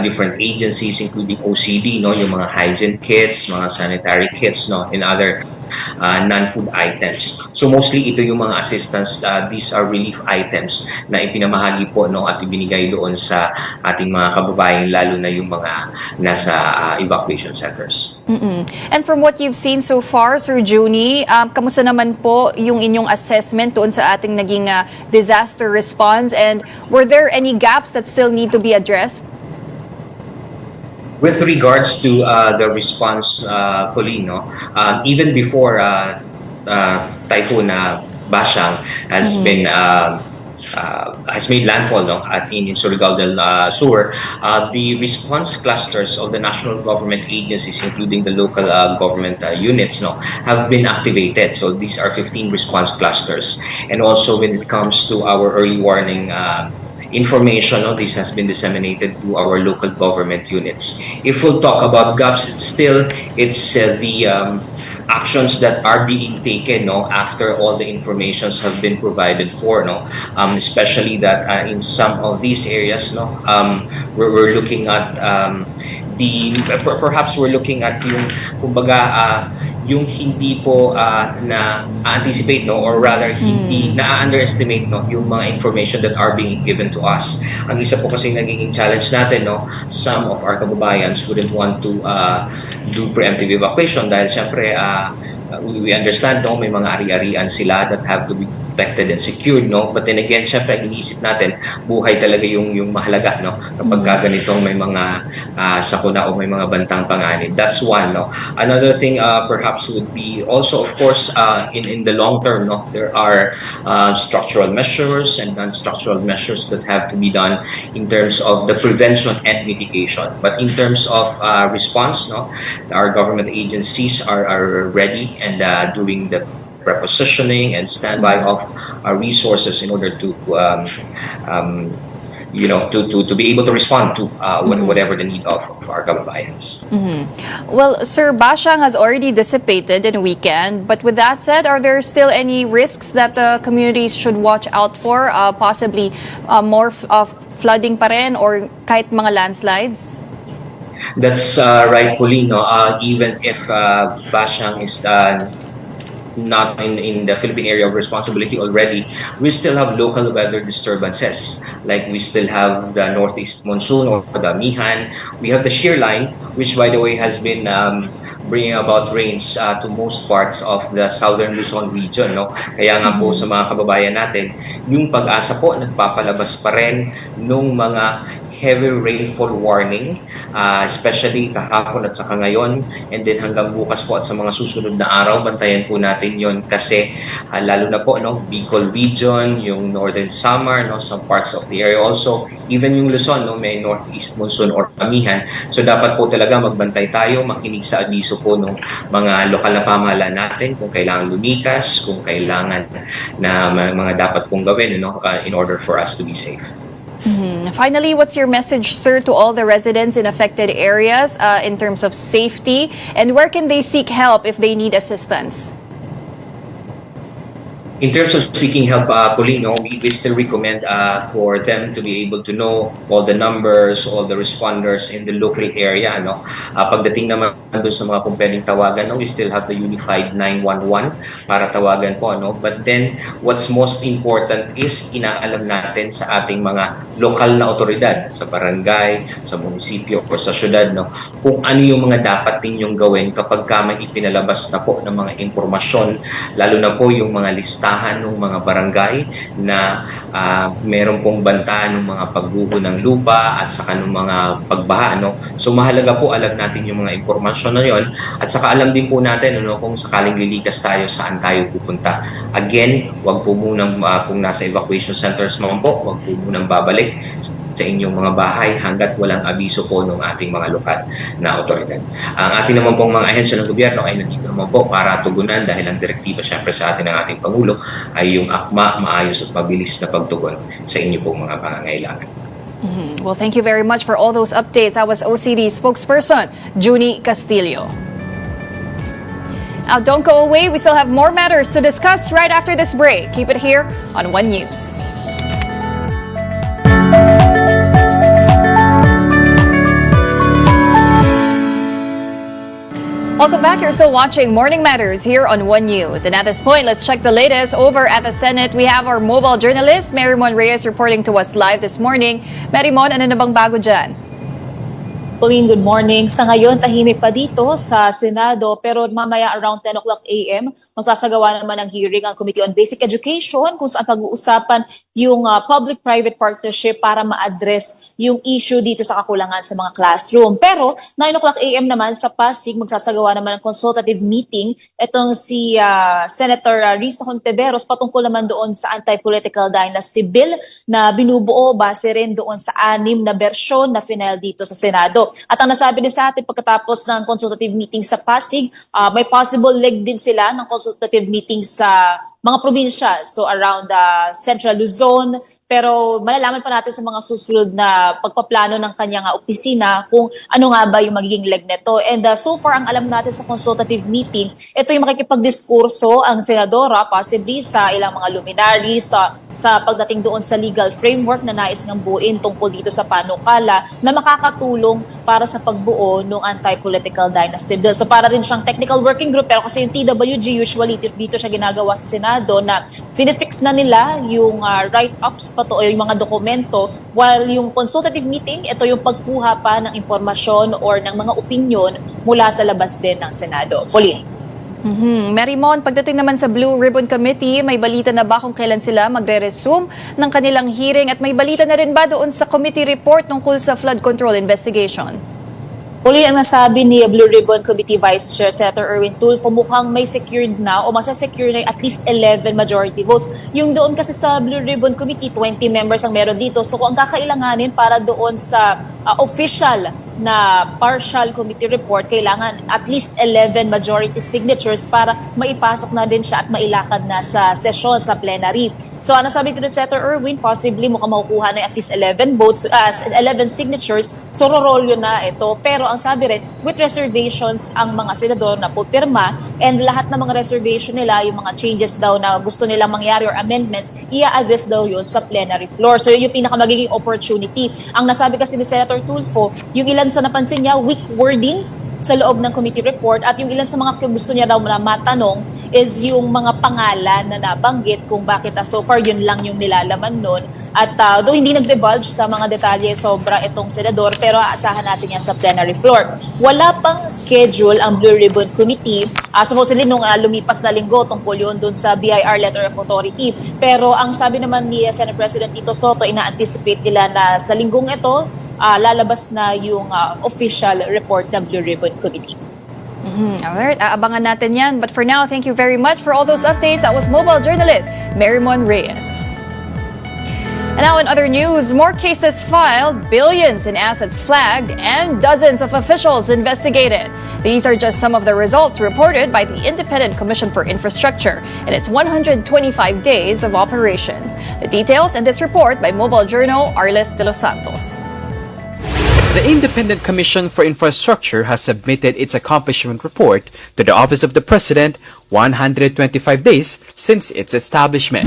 different agencies, including OCD, no? Yung mga hygiene kits, mga sanitary kits, no? And other non-food items. So mostly ito yung mga assistance, these are relief items na ipinamahagi po no, at ibinigay doon sa ating mga kababayan, lalo na yung mga nasa evacuation centers. And from what you've seen so far, Sir Juni, kamusta naman po yung inyong assessment doon sa ating naging disaster response, and were there any gaps that still need to be addressed? With regards to the response, Pauline, no, even before Typhoon Basyang has been has made landfall no, in Surigao del Sur, the response clusters of the national government agencies, including the local government units, no, have been activated. So these are 15 response clusters. And also when it comes to our early warning information, no, this has been disseminated to our local government units. If we'll talk about gaps, it's the actions that are being taken, no, after all the informations have been provided for, no, especially that in some of these areas, no, we're looking at perhaps we're looking at yung kumbaga yung hindi po na-anticipate, no, or rather hindi na-underestimate, no, yung mga information that are being given to us. Ang isa po kasi nagiging challenge natin, no, some of our kababayans wouldn't want to do preemptive evacuation dahil syempre we understand, no, may mga ari-arian sila that have to be protected and secured, no, but then again syempre iniisip natin buhay talaga yung mahalaga, no, kapag ganitong may mga sakuna o may mga bantang panganib. That's one, no. Another thing perhaps would be also, of course, in the long term, no, there are structural measures and non-structural measures that have to be done in terms of the prevention and mitigation. But in terms of response, no, our government agencies are ready and doing the prepositioning and standby of our resources in order to to be able to respond to whatever the need of our kababayans. Well, Sir, Basyang has already dissipated in a weekend, but with that said, are there still any risks that the communities should watch out for? Possibly more flooding pa rin or kahit mga landslides? That's right, Polino. Even if Basyang is not in the Philippine area of responsibility already, we still have local weather disturbances. Like we still have the northeast monsoon or the Amihan. We have the shear line, which by the way has been bringing about rains to most parts of the southern Luzon region, no? Kaya nga po sa mga kababayan natin, yung pag-asa po nagpapalabas pa rin nung mga heavy rainfall warning, especially kahapon at saka ngayon, and then hanggang bukas po at sa mga susunod na araw, bantayan po natin yon kasi lalo na po, no, Bicol region, yung northern Samar, no, some parts of the area also, even yung Luzon, no, may northeast monsoon or Amihan. So dapat po talaga magbantay tayo, makinig sa abiso po ng mga lokal na pamahalaan natin kung kailangan lumikas, kung kailangan na mga dapat pong gawin, no, in order for us to be safe. Finally, what's your message, sir, to all the residents in affected areas in terms of safety, and where can they seek help if they need assistance? In terms of seeking help, Polino, we still recommend for them to be able to know all the numbers, all the responders in the local area. No? Pagdating naman doon sa mga kung pwedeng tawagan, no? We still have the Unified 911 para tawagan po. No? But then, what's most important is inaalam natin sa ating mga lokal na otoridad, sa barangay, sa munisipyo, o sa syudad, no? Kung ano yung mga dapat ninyong gawin kapag may ipinalabas na po ng mga impormasyon, lalo na po yung mga listahan ng mga barangay na meron pong banta ng mga pagguho ng lupa at saka ng mga pagbaha. No? So mahalaga po alam natin yung mga impormasyon na yon at saka alam din po natin, ano, kung sakaling lilikas tayo, saan tayo pupunta. Again, wag po munang kung nasa evacuation centers naman po, wag po munang babalik sa inyong mga bahay hanggat walang abiso po ng ating mga lokal na otoridad. Ang ating naman pong mga ahensya ng gobyerno ay nandito naman po para tugunan dahil ang direktiba syempre sa atin ng ating Pangulo ay yung akma, maayos at mabilis na pagtugon sa inyo pong mga pangangailangan. Well, thank you very much for all those updates. That was OCD spokesperson Juni Castillo. Now, don't go away. We still have more matters to discuss right after this break. Keep it here on One News. Welcome back. back. You're still watching Morning Matters here on One News. And at this point, let's check the latest over at the Senate. We have our mobile journalist, Marimon Reyes, reporting to us live this morning. Marimon, ano na bang bago dyan? Pauline, good morning. Sa ngayon, tahimik pa dito sa Senado pero mamaya around 10 o'clock a.m. magsasagawa naman ng hearing ang Committee on Basic Education kung saan pag-uusapan yung public-private partnership para ma-address yung issue dito sa kakulangan sa mga classroom. Pero 9 o'clock a.m. naman sa Pasig, magsasagawa naman ng consultative meeting itong si Senator Risa Hontiveros patungkol naman doon sa anti-political dynasty bill na binubuo base rin doon sa 6 na bersyon na final dito sa Senado. At ang nasabi din sa atin pagkatapos ng consultative meeting sa Pasig, may possible leg din sila ng consultative meeting sa mga probinsya, so around Central Luzon, pero malalaman pa natin sa mga susunod na pagpaplano ng kanyang opisina kung ano nga ba yung magiging leg nito. And so far, ang alam natin sa consultative meeting, ito yung makikipagdiskurso ang senadora, possibly sa ilang mga luminaries, sa pagdating doon sa legal framework na nais ng buuin tungkol dito sa panukala na makakatulong para sa pagbuo ng anti-political dynasty bill. So para rin siyang technical working group, pero kasi yung TWG usually dito siya ginagawa sa Senado na finifix na nila yung write-ups yung mga dokumento, while yung consultative meeting, ito yung pagkuha pa ng impormasyon or ng mga opinion mula sa labas din ng Senado. Pauline. Marimon, pagdating naman sa Blue Ribbon Committee, may balita na ba kung kailan sila magre-resume ng kanilang hearing at may balita na rin ba doon sa committee report tungkol sa flood control investigation? Uli ang nasabi ni Blue Ribbon Committee Vice Chair Senator Erwin Tulfo, mukhang may secured na o masasecure na at least 11 majority votes. Yung doon kasi sa Blue Ribbon Committee, 20 members ang meron dito. So kung ang kakailanganin para doon sa official na partial committee report, kailangan at least 11 majority signatures para maipasok na din siya at mailakad na sa session, sa plenary. So ano sabi ko rin Senator Erwin, possibly mukhang makukuha na at least 11 votes, 11 signatures, so rorol yun na ito. Pero ang sabi rin, with reservations ang mga senador na pupirma and lahat ng mga reservation nila, yung mga changes daw na gusto nilang mangyari or amendments, i-address daw yun sa plenary floor. So yun yung pinakamagiging opportunity. Ang nasabi kasi ni Senator Tulfo, yung ilan sa napansin niya, weak wordings sa loob ng committee report at yung ilan sa mga gusto niya daw na matanong is yung mga pangalan na nabanggit kung bakit so far yun lang yung nilalaman nun. At though hindi nag-divulge sa mga detalye sobra itong senador, pero aasahan natin yan sa plenary floor. Wala pang schedule ang Blue Ribbon Committee. Supposedly nung lumipas na linggo tungkol yun dun sa BIR Letter of Authority. Pero ang sabi naman ni Senate President Tito Soto, ina-anticipate nila na sa linggong ito, lalabas na yung official report ng Blue Ribbon Committee. Alright, aabangan natin yan. But for now, thank you very much for all those updates. That was mobile journalist Marimon Reyes. And now in other news, more cases filed, billions in assets flagged, and dozens of officials investigated. These are just some of the results reported by the Independent Commission for Infrastructure in its 125 days of operation. The details in this report by Mobile Journal Arles de los Santos. The Independent Commission for Infrastructure has submitted its accomplishment report to the Office of the President 125 days since its establishment.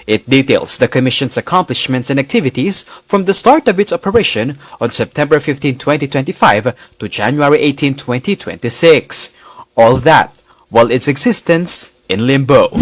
It details the Commission's accomplishments and activities from the start of its operation on September 15, 2025 to January 18, 2026. All that while its existence in limbo.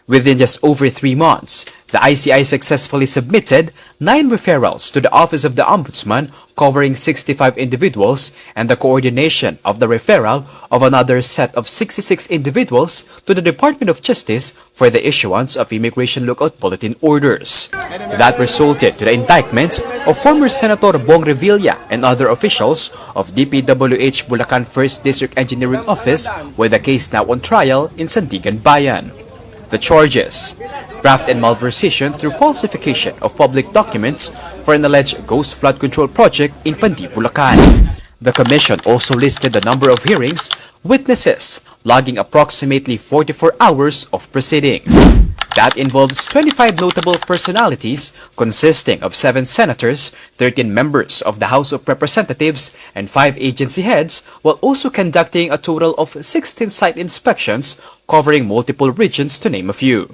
Within just over 3 months, the ICI successfully submitted 9 referrals to the Office of the Ombudsman covering 65 individuals and the coordination of the referral of another set of 66 individuals to the Department of Justice for the issuance of Immigration Lookout Bulletin orders. That resulted to the indictment of former Senator Bong Revilla and other officials of DPWH Bulacan 1st District Engineering Office, with the case now on trial in Sandigan Bayan. The charges: graft and malversation through falsification of public documents for an alleged ghost flood control project in Pandi, Bulacan. The Commission also listed the number of hearings, witnesses, logging approximately 44 hours of proceedings. That involves 25 notable personalities consisting of 7 senators, 13 members of the House of Representatives, and 5 agency heads, while also conducting a total of 16 site inspections covering multiple regions, to name a few.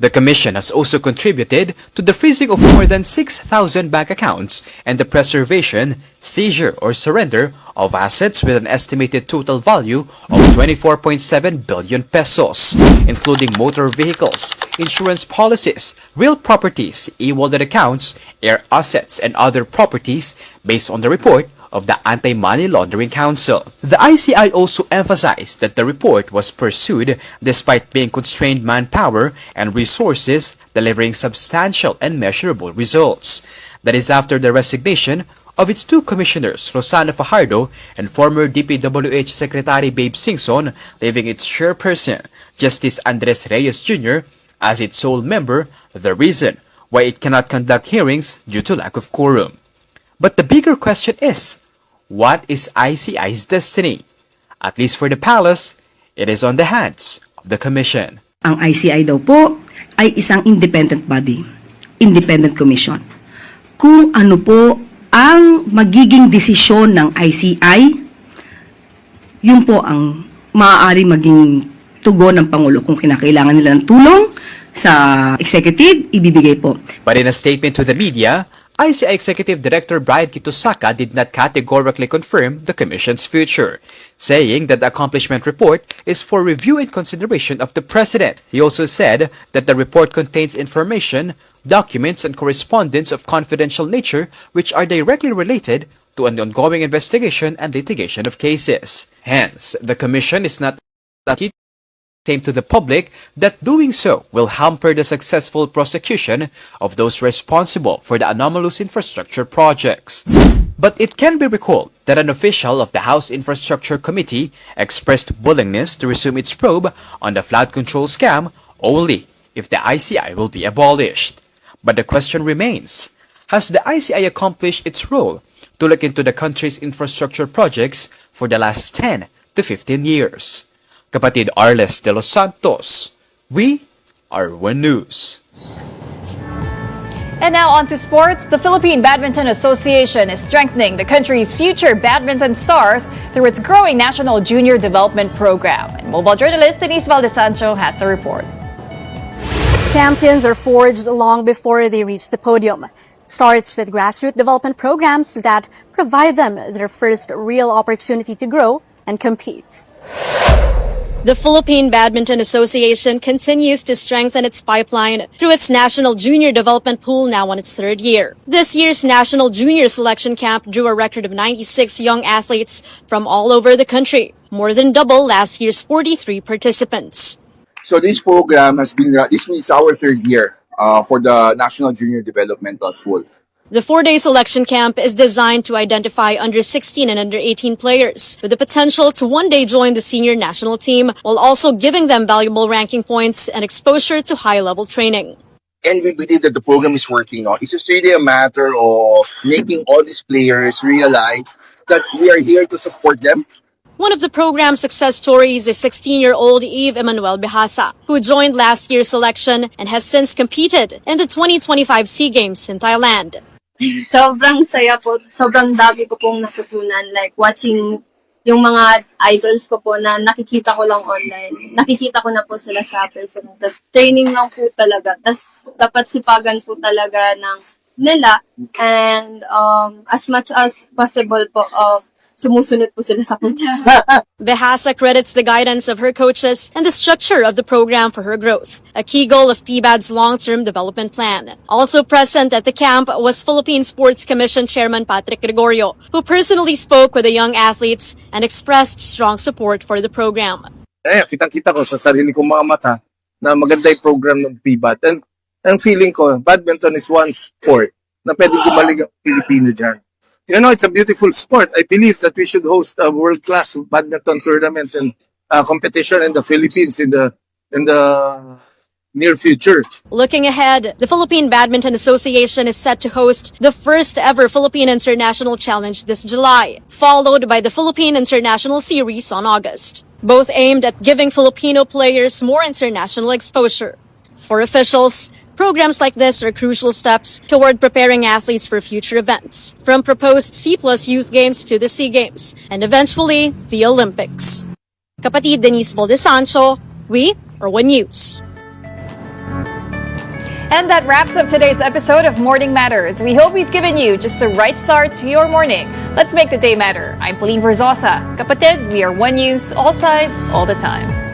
The Commission has also contributed to the freezing of more than 6,000 bank accounts and the preservation, seizure, or surrender of assets with an estimated total value of 24.7 billion pesos, including motor vehicles, insurance policies, real properties, e-wallet accounts, air assets, and other properties based on the report of the Anti-Money Laundering Council. The ICI also emphasized that the report was pursued despite being constrained manpower and resources, delivering substantial and measurable results. That is after the resignation of its two commissioners, Rosana Fajardo and former DPWH Secretary Babe Singson, leaving its chairperson, Justice Andres Reyes Jr., as its sole member, the reason why it cannot conduct hearings due to lack of quorum. But the bigger question is, what is ICI's destiny? At least for the palace, it is on the hands of the Commission. Ang ICI daw po ay isang independent body, independent commission. Kung ano po ang magiging desisyon ng ICI, yun po ang maaari maging tugon ng Pangulo. Kung kinakailangan nila ng tulong sa executive, ibibigay po. But in a statement to the media, ICI Executive Director Brian Kitosaka did not categorically confirm the Commission's future, saying that the accomplishment report is for review and consideration of the President. He also said that the report contains information, documents, and correspondence of confidential nature which are directly related to an ongoing investigation and litigation of cases. Hence, the Commission is not to the public that doing so will hamper the successful prosecution of those responsible for the anomalous infrastructure projects. But it can be recalled that an official of the House Infrastructure Committee expressed willingness to resume its probe on the flood control scam only if the ICI will be abolished. But the question remains, has the ICI accomplished its role to look into the country's infrastructure projects for the last 10 to 15 years? Kapatid Arles de los Santos, we are One News. And now on to sports. The Philippine Badminton Association is strengthening the country's future badminton stars through its growing National Junior Development Program. And mobile journalist Denise Valdesancho has the report. Champions are forged long before they reach the podium. It starts with grassroots development programs that provide them their first real opportunity to grow and compete. The Philippine Badminton Association continues to strengthen its pipeline through its National Junior Development Pool, now on its third year. This year's National Junior Selection Camp drew a record of 96 young athletes from all over the country, more than double last year's 43 participants. So this program has been, this is our third year for the National Junior Developmental Pool. The 4-day selection camp is designed to identify under 16 and under 18 players with the potential to one day join the senior national team, while also giving them valuable ranking points and exposure to high-level training. And we believe that the program is working. It's just really a matter of making all these players realize that we are here to support them. One of the program's success stories is 16-year-old Eve Emmanuel Behasa, who joined last year's selection and has since competed in the 2025 SEA Games in Thailand. Sobrang saya po. Sobrang dami ko pong natutunan. Like, watching yung mga idols ko po na nakikita ko lang online. Nakikita ko na po sila sa personal. Tapos, training lang po talaga. Tapos, dapat sipagan po talaga ng nila. And, as much as possible po, sumusunod po sila sa coach. Behasa credits the guidance of her coaches and the structure of the program for her growth, a key goal of PBAD's long-term development plan. Also present at the camp was Philippine Sports Commission Chairman Patrick Gregorio, who personally spoke with the young athletes and expressed strong support for the program. Kitang-kita ko sa sarili kong mga mata na maganda yung program ng PBAD. And ang feeling ko, badminton is one sport na pwedeng gumaling ang Pilipino dyan. You know, it's a beautiful sport. I believe that we should host a world-class badminton tournament and competition in the Philippines in the near future. Looking ahead, the Philippine Badminton Association is set to host the first ever Philippine International Challenge this July, followed by the Philippine International Series on August, both aimed at giving Filipino players more international exposure. For officials, programs like this are crucial steps toward preparing athletes for future events, from proposed C+ Youth Games to the SEA Games, and eventually the Olympics. Kapatid Denise Valdesancho, we are One News. And that wraps up today's episode of Morning Matters. We hope we've given you just the right start to your morning. Let's make the day matter. I'm Pauline Verzosa. Kapatid, we are one news, all sides, all the time.